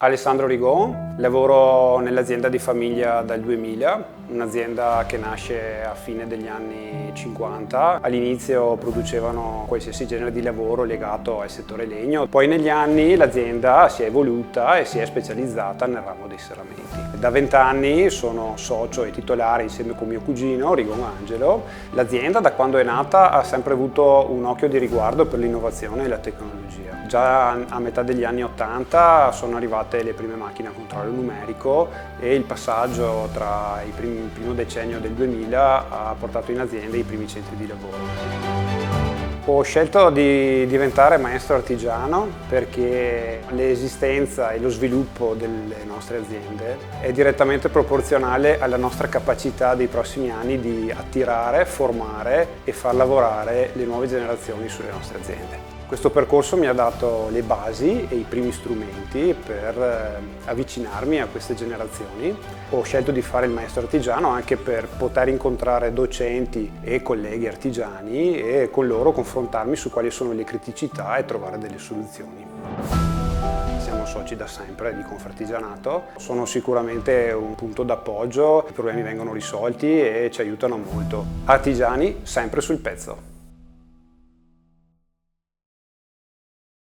Alessandro Rigon, lavoro nell'azienda di famiglia dal 2000, un'azienda che nasce a fine degli anni 50. All'inizio producevano qualsiasi genere di lavoro legato al settore legno, poi negli anni l'azienda si è evoluta e si è specializzata nel ramo dei serramenti. Da 20 anni sono socio e titolare insieme con mio cugino Rigon Angelo. L'azienda da quando è nata ha sempre avuto un occhio di riguardo per l'innovazione e la tecnologia. Già a metà degli anni 80 sono arrivate le prime macchine a controllo numerico e il passaggio tra il primo decennio del 2000 ha portato in azienda i primi centri di lavoro. Ho scelto di diventare maestro artigiano perché l'esistenza e lo sviluppo delle nostre aziende è direttamente proporzionale alla nostra capacità dei prossimi anni di attirare, formare e far lavorare le nuove generazioni sulle nostre aziende. Questo percorso mi ha dato le basi e i primi strumenti per avvicinarmi a queste generazioni. Ho scelto di fare il maestro artigiano anche per poter incontrare docenti e colleghi artigiani e con loro confrontarmi su quali sono le criticità e trovare delle soluzioni. Siamo soci da sempre di Confartigianato, sono sicuramente un punto d'appoggio, i problemi vengono risolti e ci aiutano molto. Artigiani sempre sul pezzo.